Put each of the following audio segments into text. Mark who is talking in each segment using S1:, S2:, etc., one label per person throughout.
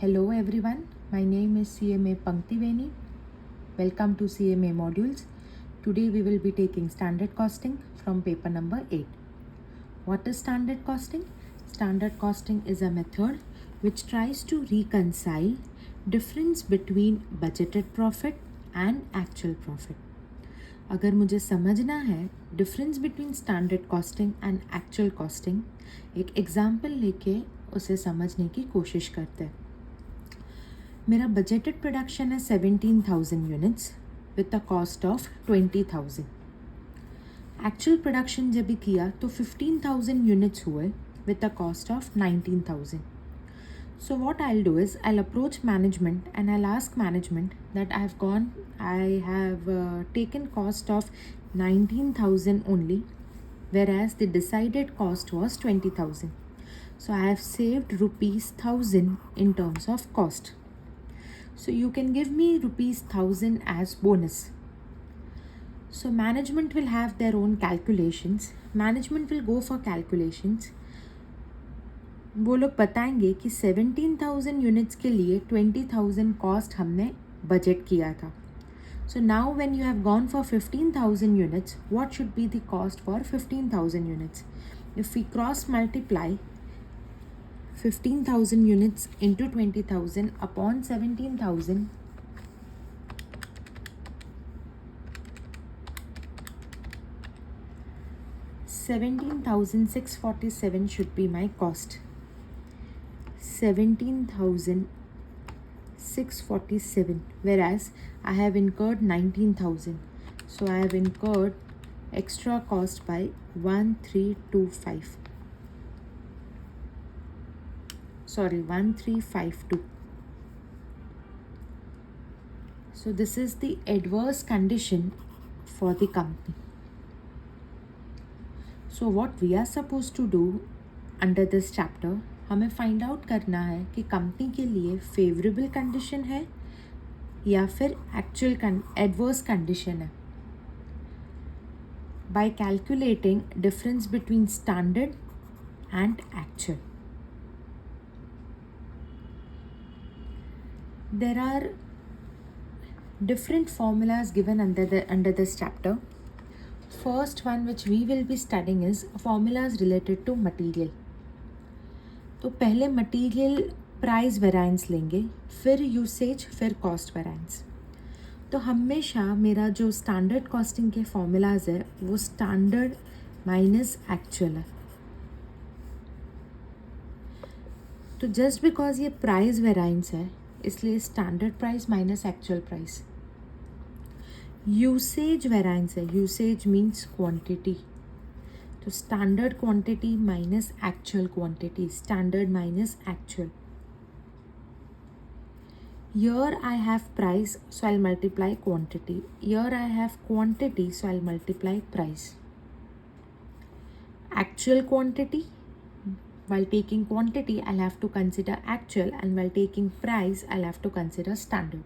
S1: Hello everyone, my name is CMA Panktiveni. Welcome to CMA modules. Today we will be taking standard costing from paper number 8. What is standard costing? Standard costing is a method which tries to reconcile difference between budgeted profit and actual profit. अगर मुझे समझना है difference between standard costing and actual costing, एक example लेके उसे समझने की कोशिश करते हैं. मेरा बजटेड प्रोडक्शन है 17,000 units with a cost of 20,000. Actual production जब भी किया तो 15,000 यूनिट्स हुए with a cost of 19,000. So what I'll do is I'll approach management and I'll ask management that I have taken cost of 19,000 only, whereas the decided cost was 20,000. So I have saved rupees 1,000 in terms of cost. So you can give me rupees 1,000 as bonus. So management will have their own calculations. Management will go for calculations. वो लोग बताएंगे कि 17,000 units के लिए 20,000 cost हमने budget किया था. So now when you have gone for 15,000 units, what should be the cost for 15,000 units? If we cross multiply 15,000 units into 20,000 upon 17,000, $17,647 should be my cost. 17,647, whereas I have incurred 19,000. So I have incurred extra cost by 1325. Sorry, 1352. So this is the adverse condition for the company. So what we are supposed to do under this chapter, हमें find out करना है कि company के लिए favourable condition है या फिर actual adverse condition है, by calculating difference between standard and actual. There are different formulas given under this chapter. First one which we will be studying is formulas related to material. तो पहले material price variance लेंगे, फिर usage, फिर cost variance. तो हमेशा मेरा जो standard costing के फॉर्मूलाज है वो स्टैंडर्ड माइनस एक्चुअल है. तो जस्ट बिकॉज ये प्राइस वेराइंस है इसलिए standard price minus actual price. Usage variance है, यूसेज मीन्स क्वांटिटी, तो standard quantity minus actual quantity, standard minus actual. Here I have price, so I'll multiply quantity. Here I have quantity, so I'll multiply price. Actual quantity, while taking quantity I'll have to consider actual, and while taking price I'll have to consider standard.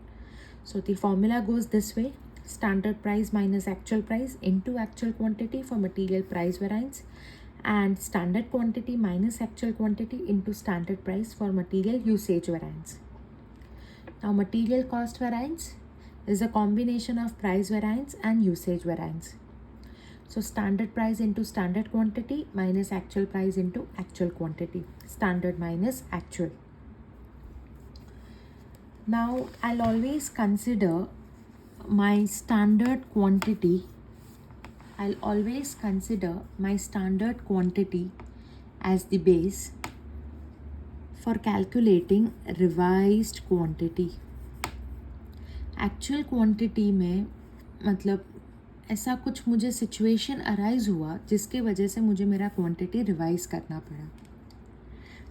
S1: So the formula goes this way: standard price minus actual price into actual quantity for material price variance, and standard quantity minus actual quantity into standard price for material usage variance. Now material cost variance is a combination of price variance and usage variance. So standard price into standard quantity minus actual price into actual quantity, standard minus actual. Now I'll always consider my standard quantity. I'll always consider my standard quantity as the base for calculating revised quantity. Actual quantity में मतलब ऐसा कुछ मुझे situation arise हुआ जिसके वजह से मुझे मेरा क्वांटिटी रिवाइज करना पड़ा.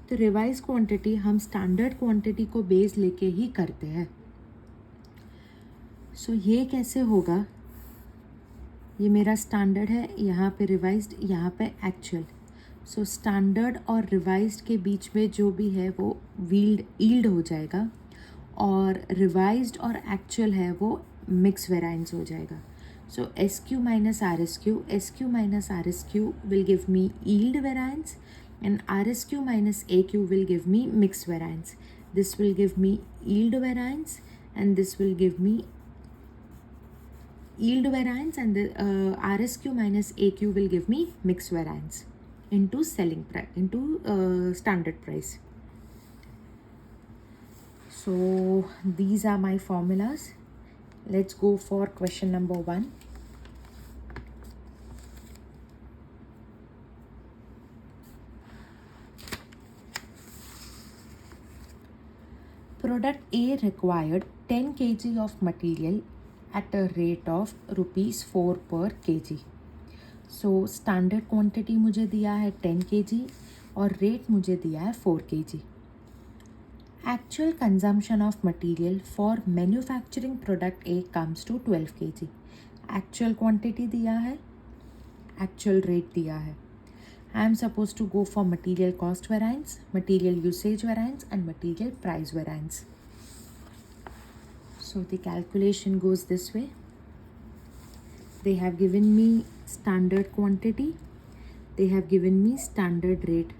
S1: तो रिवाइज क्वांटिटी हम स्टैंडर्ड क्वांटिटी को बेस लेके ही करते हैं. सो ये कैसे होगा? ये मेरा स्टैंडर्ड है, यहाँ पे रिवाइज्ड, यहाँ पे एक्चुअल. सो स्टैंडर्ड और रिवाइज्ड के बीच में जो भी है वो ईल्ड हो जाएगा, और रिवाइज्ड और एक्चुअल है वो मिक्स वेराइंस हो जाएगा. सो SQ minus RSQ, SQ minus RSQ will give me yield variance, and RSQ minus AQ will give me mixed variance. This will give me yield variance, and this will give me yield variance, and the RSQ minus AQ will give me mix variance into selling price, into standard price. So these are my formulas. Let's go for question number 1. Product A required 10 kg of material at a rate of rupees 4 per kg. So standard quantity मुझे दिया है 10 kg और rate मुझे दिया है 4 kg. Actual consumption of material for manufacturing product A comes to 12 kg. Actual quantity दिया है, actual rate दिया है. I am supposed to go for material cost variance, material usage variance, and material price variance. So the calculation goes this way. They have given me standard quantity, they have given me standard rate,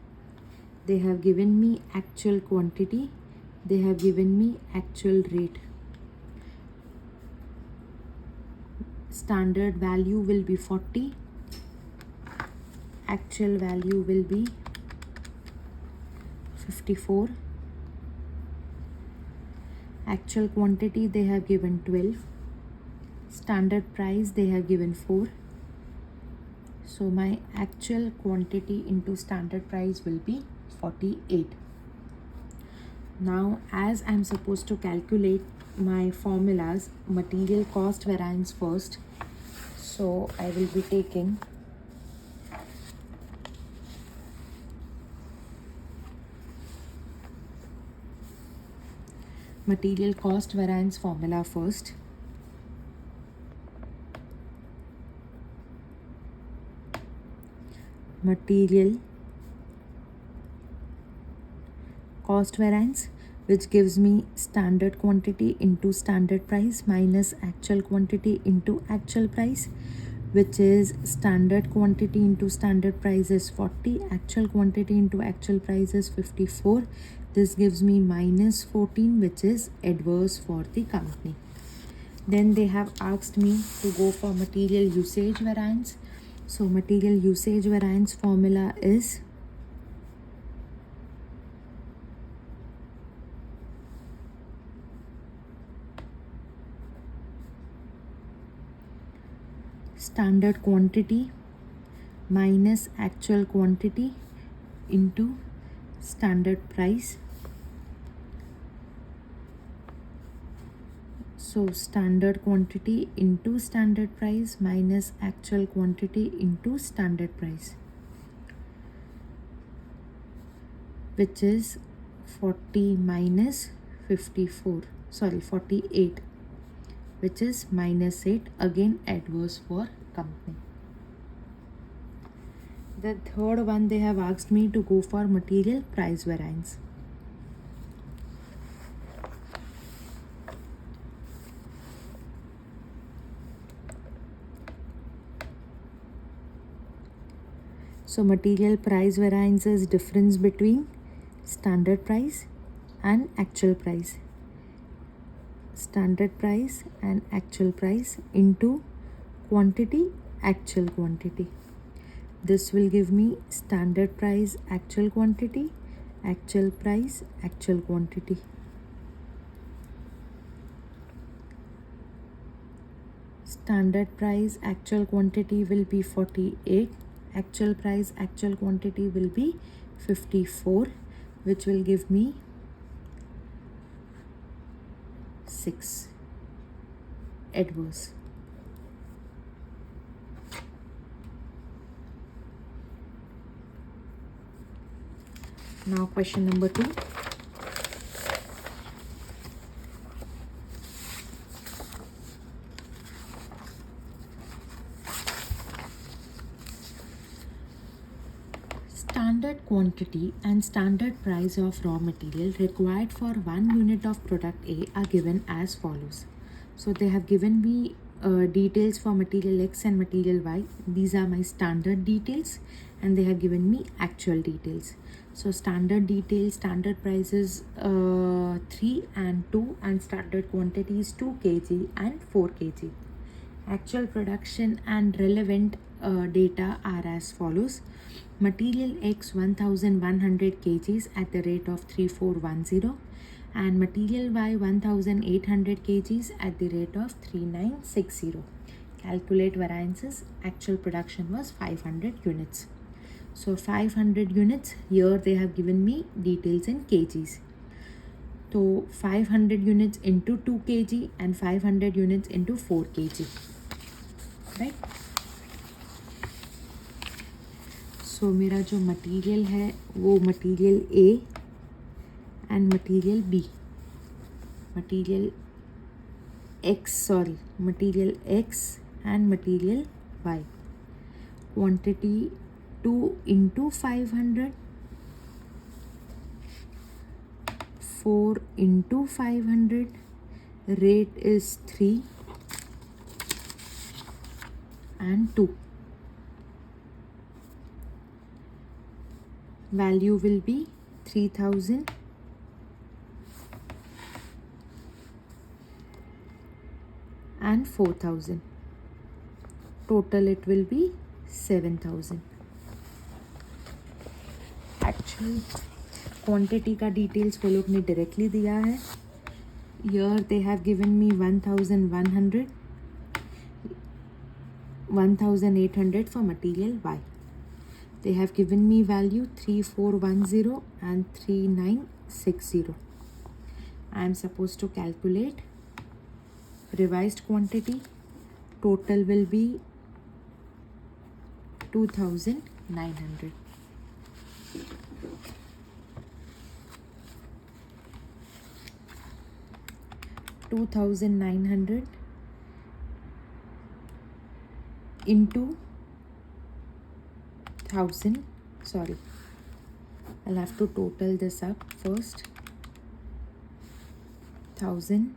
S1: they have given me actual quantity, they have given me actual rate. Standard value will be 40, actual value will be 54, actual quantity they have given 12, standard price they have given 4. So my actual quantity into standard price will be 48. Now as I am supposed to calculate my formulas, material cost variance first, so I will be taking material cost variance formula first. Material cost variance, which gives me standard quantity into standard price minus actual quantity into actual price, which is standard quantity into standard price is 40, actual quantity into actual price is 54. This gives me minus 14, which is adverse for the company. Then they have asked me to go for material usage variance. So material usage variance formula is standard quantity minus actual quantity into standard price. So standard quantity into standard price minus actual quantity into standard price, which is 40 minus 54, sorry 48, which is minus 8, again adverse for company. The third one, they have asked me to go for material price variance. So material price variance is difference between standard price and actual price. Standard price and actual price into quantity, actual quantity. This will give me standard price, actual quantity, actual price, actual quantity. Standard price, actual quantity will be 48. Actual price, actual quantity will be 54, which will give me 6 adverse. Now question number 2. Standard quantity and standard price of raw material required for 1 unit of product A are given as follows. So they have given me details for material X and material Y. These are my standard details, and they have given me actual details. So standard details, standard prices 3 and 2, and standard quantities 2 kg and 4 kg. Actual production and relevant data are as follows. Material X 1100 kgs at the rate of 3410, and material Y 1800 kgs at the rate of 3960. Calculate variances. Actual production was 500 units. So 500 units, here they have given me details in kgs. So 500 units into 2 kg and 500 units into 4 kg. Right? So मेरा जो material है वो material A and material B. Material X and material Y. Quantity 2 into 500, 4 into 500, rate is 3 and 2. Value will be 3000 and 4000. Total it will be 7000. Actual quantity का details वो लोग ने directly दिया है. Here they have given me 1100, 1800 for material Y. They have given me value 3410 and 3960. I am supposed to calculate revised quantity. Total will be 2900. $2,900 into 1000. Sorry, I'll have to total this up first. 1000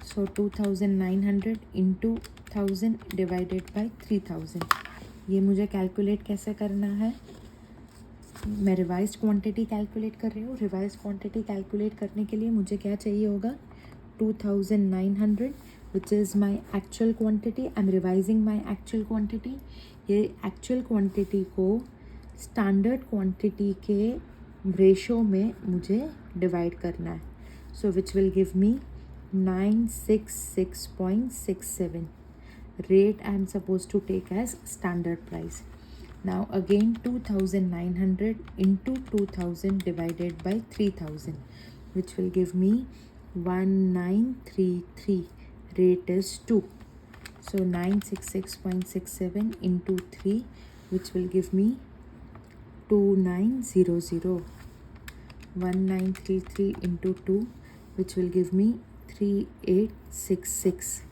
S1: so 2900 into 1000 divided by 3000. ये मुझे calculate कैसे करना है? मैं revise quantity calculate कर रही हूँ. Revise quantity calculate करने के लिए मुझे क्या चाहिए होगा? 2900 which is my actual quantity. I am revising my actual quantity. ये एक्चुअल क्वांटिटी को स्टैंडर्ड क्वांटिटी के रेशो में मुझे डिवाइड करना है. So which will give me 966.67. Rate I am supposed to take as standard price. Now again 2900 into 2000 divided by 3000, which will give me 1933. Rate is 2. So 966.67 into 3, which will give me 2900. 1933 into 2, which will give me 3866.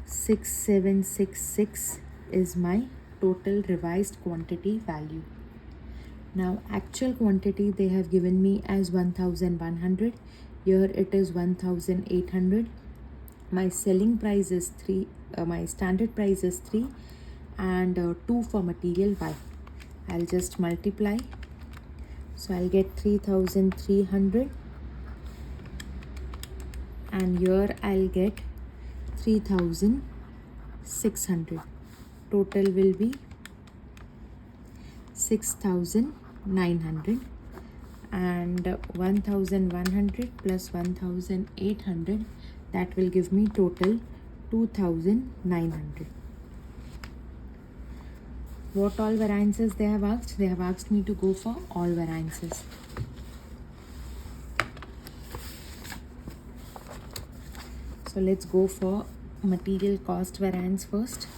S1: 6766 is my total revised quantity value. Now actual quantity they have given me as 1100. Here it is 1800. My selling price is 3. My standard price is 3 and 2 for material Y. I'll just multiply. So I'll get 3300 and here I'll get 3600. Total will be 6900 and 1100 plus 1800, that will give me total 2900. What all variances they have asked? They have asked me to go for all variances. So let's go for material cost variance first.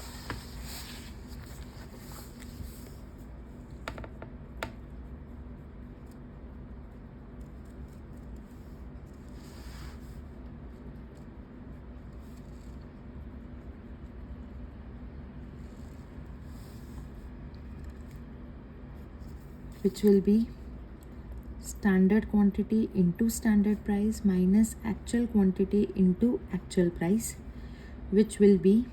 S1: Which will be standard quantity into standard price minus actual quantity into actual price, which will be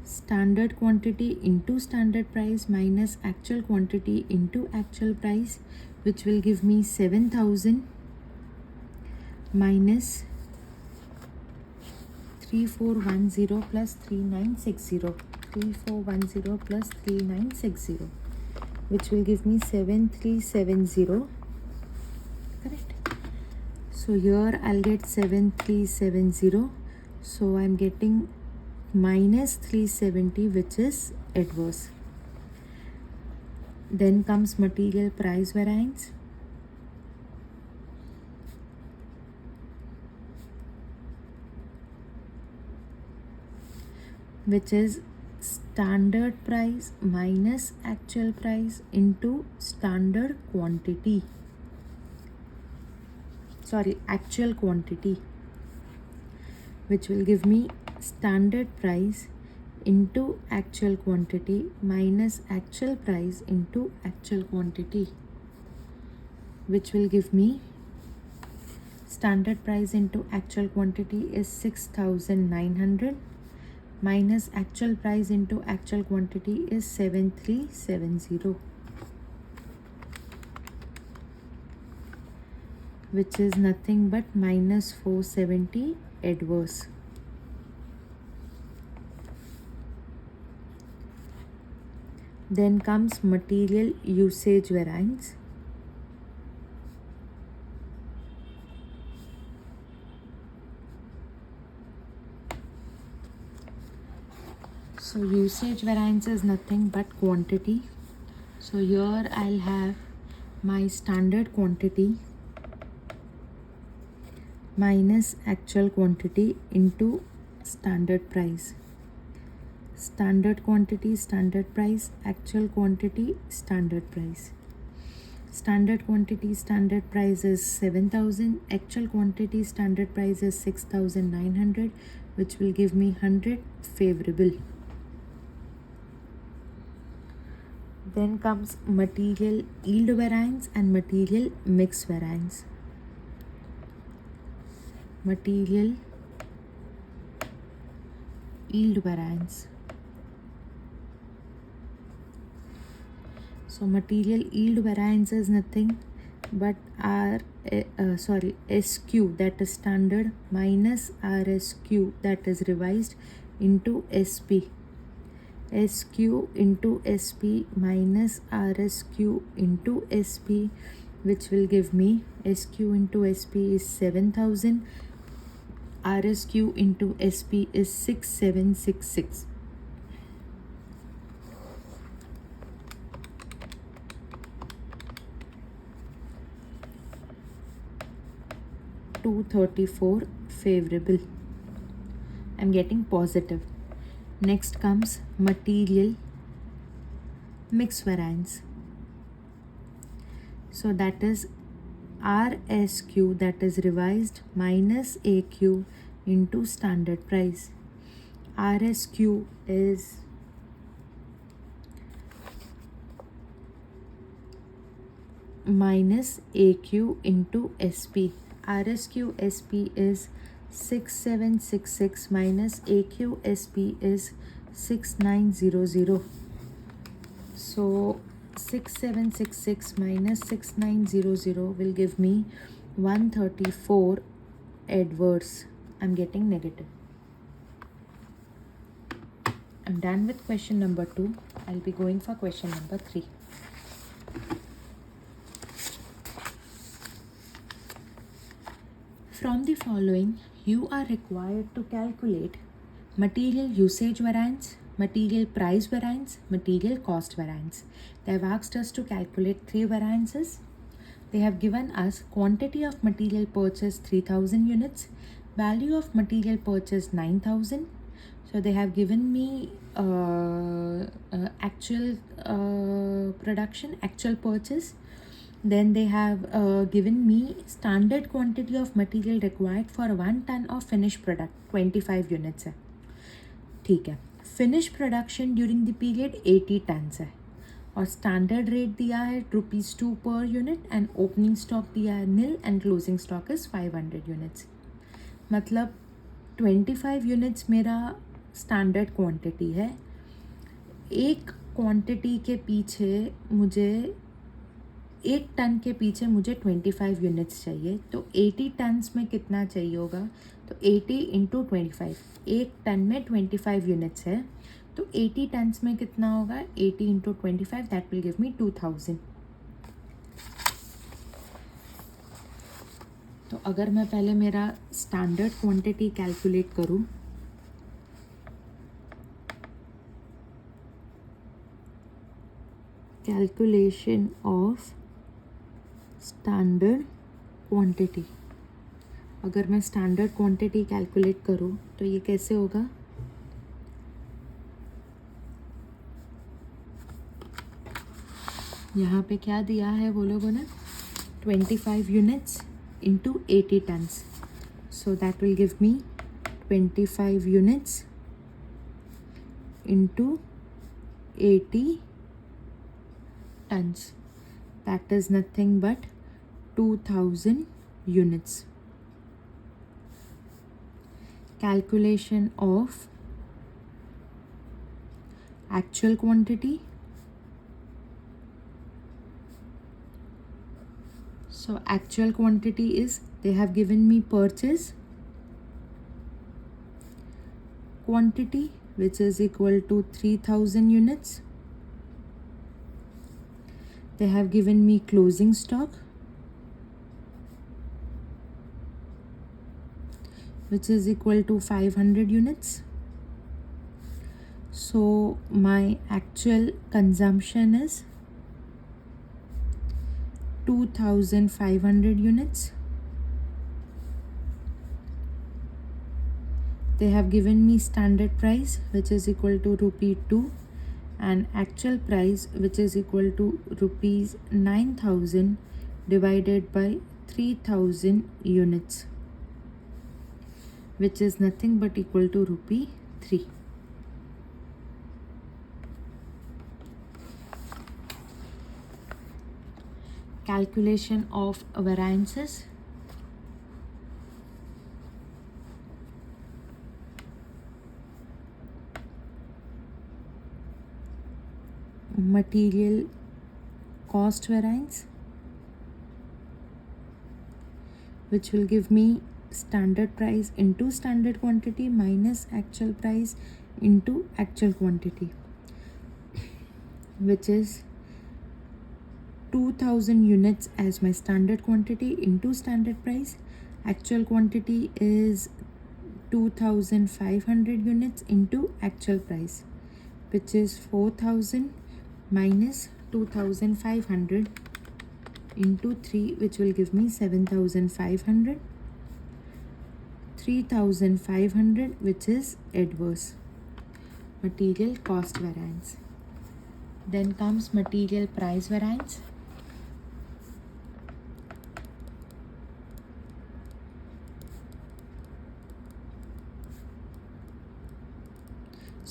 S1: standard quantity into standard price minus actual quantity into actual price, which will give me 7,000 minus 3410 plus 3960, 3410 plus 3960, which will give me 7370. Correct. So here I'll get 7370. So I'm getting minus 370, which is adverse. Then comes material price variance. Which is standard price minus actual price into standard quantity. Sorry, actual quantity, which will give me standard price into actual quantity minus actual price into actual quantity, which will give me standard price into actual quantity is 6,900 minus actual price into actual quantity is 7370, which is nothing but minus 470 adverse. Then comes material usage variance. So usage variance is nothing but quantity. So here I'll have my standard quantity minus actual quantity into standard price. Standard quantity, standard price, actual quantity, standard price. Standard quantity, standard price is 7,000. Actual quantity, standard price is 6,900, which will give me 100 favorable. Then comes material yield variance and material mix variance. Material yield variance. So material yield variance is nothing but SQ, that is standard, minus RSQ, that is revised, into SP. SQ into SP minus RSQ into SP, which will give me SQ into SP is 7,000, RSQ into SP is 6,766. $234 favorable. I'm getting positive. Next comes material mix variance. So that is RSQ, that is revised, minus AQ into standard price. RSQ is minus AQ into SP. RSQ SP is 6,766 minus AQ SP is 6,900. So 6,766 minus 6,900 will give me 134 adverse. I'm getting negative. I'm done with question number 2. I'll be going for question number 3. From the following, you are required to calculate material usage variance, material price variance, material cost variance. They have asked us to calculate 3 variances. They have given us quantity of material purchase 3,000 units, value of material purchase 9,000. So they have given me actual production, actual purchase. Then they have given me standard quantity of material required for 1 ton of finished product, 25 units है. ठीक है. Finished production during the period 80 tons है. और standard rate दिया है ₹2 per unit and opening stock दिया है nil and closing stock is 500 units. मतलब 25 यूनिट्स मेरा स्टैंडर्ड क्वांटिटी है। एक क्वांटिटी के पीछे मुझे 1 टन के पीछे मुझे 25 यूनिट्स चाहिए, तो 80 टन्स में कितना चाहिए होगा? तो 80 इंटू 25, 1 टन में 25 यूनिट्स है, तो 80 टन्स में कितना होगा? 80 इंटू 25, दैट विल गिव मी 2000। तो अगर मैं पहले मेरा स्टैंडर्ड क्वांटिटी कैलकुलेट करूँ, कैलकुलेशन ऑफ स्टैंडर्ड क्वांटिटी, अगर मैं स्टैंडर्ड क्वांटिटी कैलकुलेट करूँ तो ये कैसे होगा? यहाँ पे क्या दिया है वो लोगों ने? 25 units into 80 tons, so that will give me 25 units into 80 tons, that is nothing but 2000 units. Calculation of actual quantity. So actual quantity is, they have given me purchase quantity which is equal to 3000 units. They have given me closing stock which is equal to 500 units. So my actual consumption is 2500 units. They have given me standard price which is equal to ₹2 and actual price which is equal to ₹9,000 divided by 3000 units, which is nothing but equal to ₹3. Calculation of variances. Material cost variance, which will give me standard price into standard quantity minus actual price into actual quantity, which is 2000 units as my standard quantity into standard price. Actual quantity is 2500 units into actual price, which is 4000 minus 2500 into 3, which will give me 7500. 3500, which is adverse material cost variance. Then comes material price variance.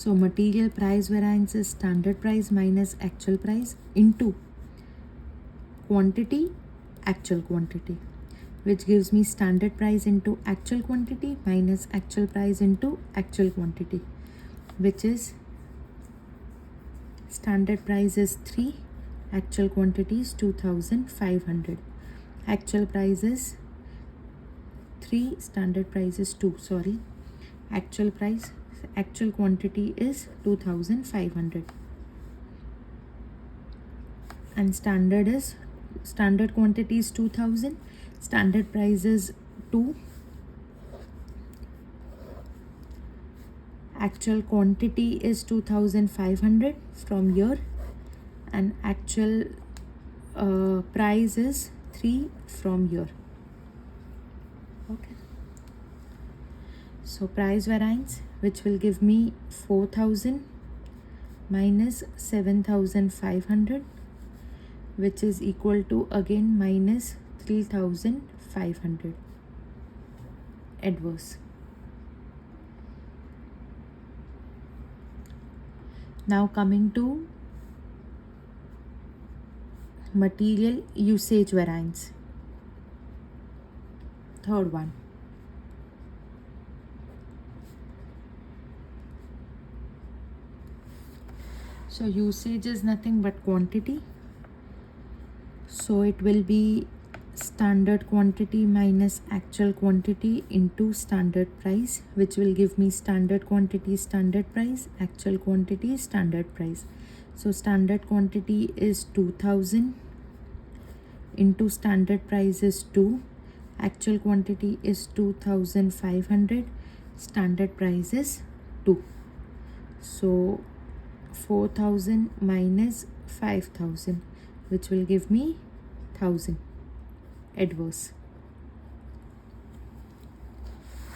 S1: So material price variance is standard price minus actual price into quantity, actual quantity, which gives me standard price into actual quantity minus actual price into actual quantity, which is standard price is 3, actual quantity is 2500. Actual price is 3, standard price is 2, sorry. Actual quantity is 2500 and standard quantity is 2000, standard price is 2, actual quantity is 2500 from here, and actual price is 3 from here. Okay, so price variance, which will give me 4000 minus 7500, which is equal to again minus 3500 adverse. Now coming to material usage variance. Third one. So usage is nothing but quantity. So it will be standard quantity minus actual quantity into standard price, which will give me standard quantity, standard price, actual quantity, standard price. So standard quantity is 2000 into standard price is 2, actual quantity is 2500, standard price is 2. So 4000 minus 5000, which will give me 1000. Adverse.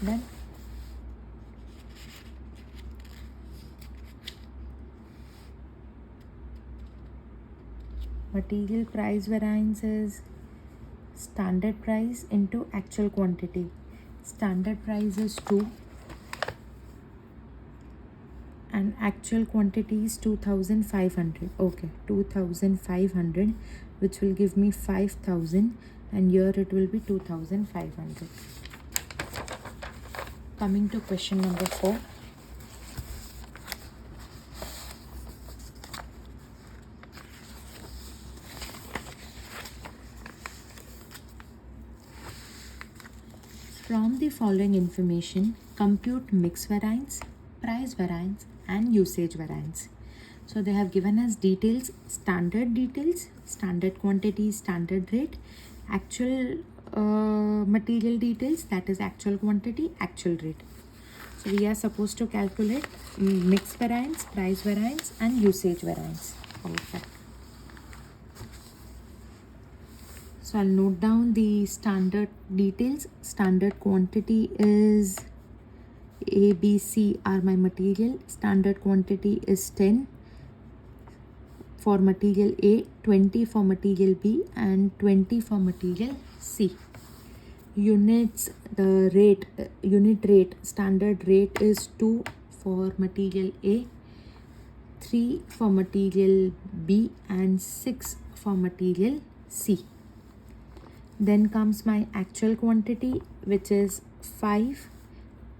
S1: Done. Material price variance is standard price into actual quantity. Standard price is 2 and actual quantity is 2500. Okay, 2500, which will give me 5000, and here it will be 2500. Coming to question number 4. From the following information, compute mix variance, price variance, and usage variance. So they have given us details, standard quantity, standard rate, actual material details, that is actual quantity, actual rate. So we are supposed to calculate mix variance, price variance, and usage variance. Perfect. So I'll note down the standard details. Standard quantity is A, B, C are my material. Standard quantity is 10 for material A, 20 for material B, and 20 for material C. Units, the rate, unit rate, standard rate is 2 for material A, 3 for material B, and 6 for material C. Then comes my actual quantity, which is 5,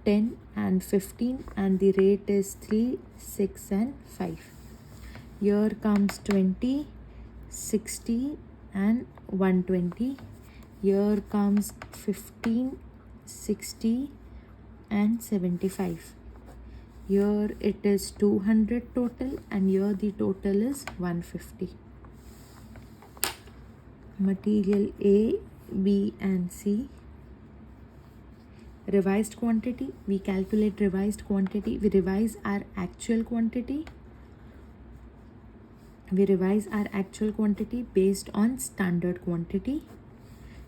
S1: 10, and 15, and the rate is 3, 6, and 5. Here comes 20, 60, and 120. Here comes 15, 60, and 75. Here it is 200 total, and here the total is 150. Material A, B, and C. Revised quantity, we calculate revised quantity. We revise our actual quantity. We revise our actual quantity based on standard quantity.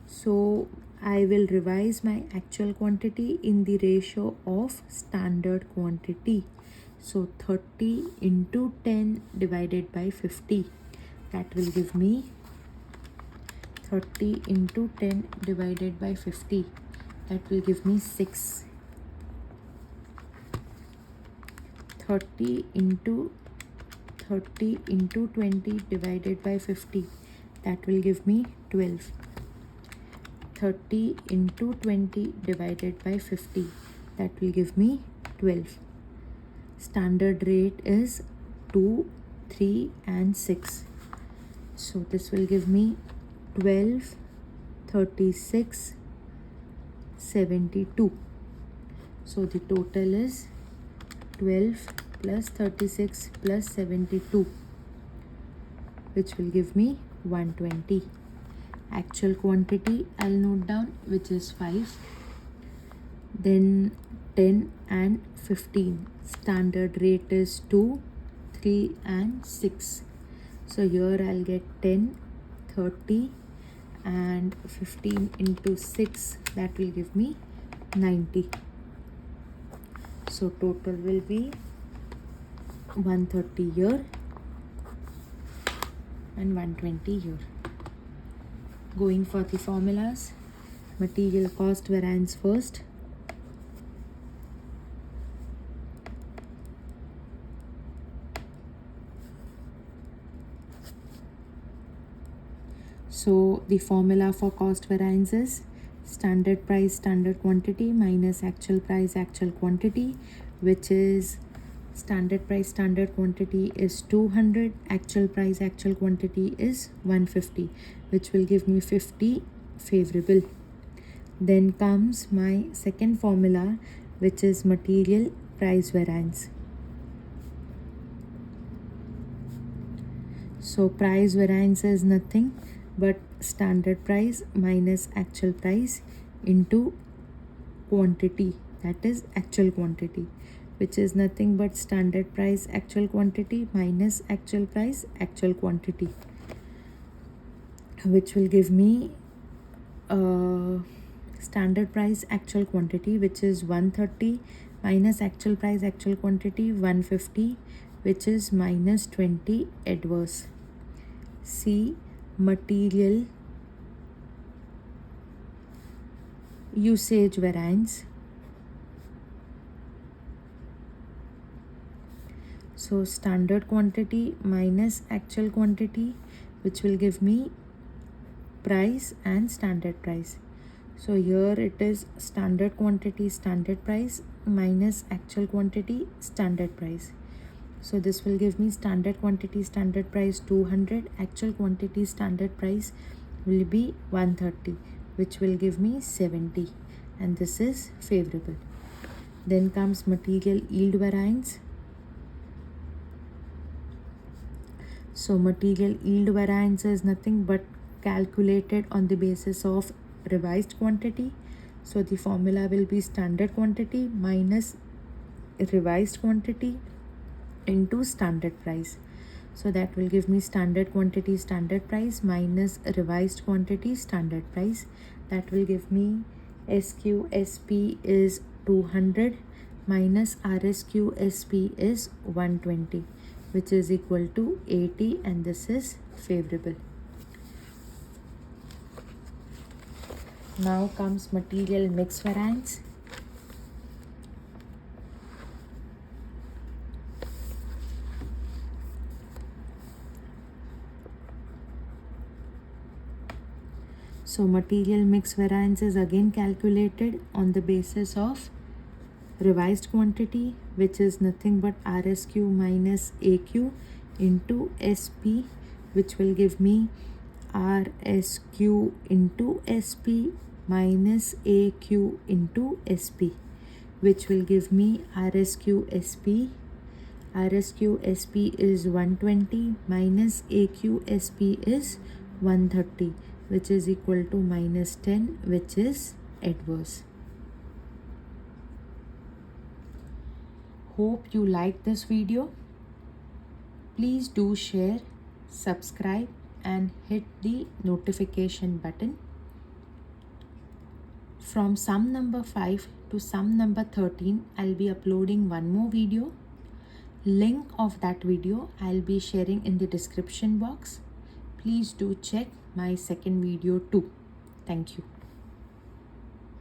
S1: So I will revise my actual quantity in the ratio of standard quantity. So 30 into 10 divided by 50. That will give me 30 into 10 divided by 50. That will give me 6. 30 into 20 divided by 50. That will give me 12. 30 into 20 divided by 50. That will give me 12. Standard rate is 2, 3, and 6. So this will give me 12, 36, 72. So the total is 12 plus 36 plus 72, which will give me 120. Actual quantity I'll note down, which is 5. Then 10 and 15. Standard rate is 2, 3, and 6. So here I'll get 10, 30, and 15 into 6. That will give me 90. So total will be 130 here and 120 here. Going for the formulas, material cost variance first. So the formula for cost variance is standard price standard quantity minus actual price actual quantity, which is standard price standard quantity is 200, actual price actual quantity is 150, which will give me 50 favorable. Then comes my second formula, which is material price variance. So price variance is nothing but standard price minus actual price into quantity, that is actual quantity, which is nothing but standard price actual quantity minus actual price actual quantity, which will give me standard price actual quantity, which is 130 minus actual price actual quantity 150, which is minus 20 adverse. C. Material usage variance. So standard quantity minus actual quantity, which will give me price and standard price. So here it is standard quantity standard price minus actual quantity standard price. So this will give me standard quantity standard price 200, actual quantity standard price will be 130, which will give me 70, and this is favorable. Then comes material yield variance. So material yield variance is nothing but calculated on the basis of revised quantity. So the formula will be standard quantity minus revised quantity into standard price. So that will give me standard quantity standard price minus revised quantity standard price. That will give me SQSP is 200 minus RSQSP is 120, which is equal to 80, and this is favorable. Now comes material mix variance. So material mix variance is again calculated on the basis of revised quantity, which is nothing but RSQ minus AQ into SP, which will give me RSQ into SP minus AQ into SP, which will give me RSQ SP. RSQ SP is 120 minus AQ SP is 130, which is equal to minus 10, which is adverse. Hope you liked this video. Please do share, subscribe, and hit the notification button. From sum number 5 to sum number 13, I'll be uploading one more video. Link of that video I'll be sharing in the description box. Please do check my second video too. Thank you.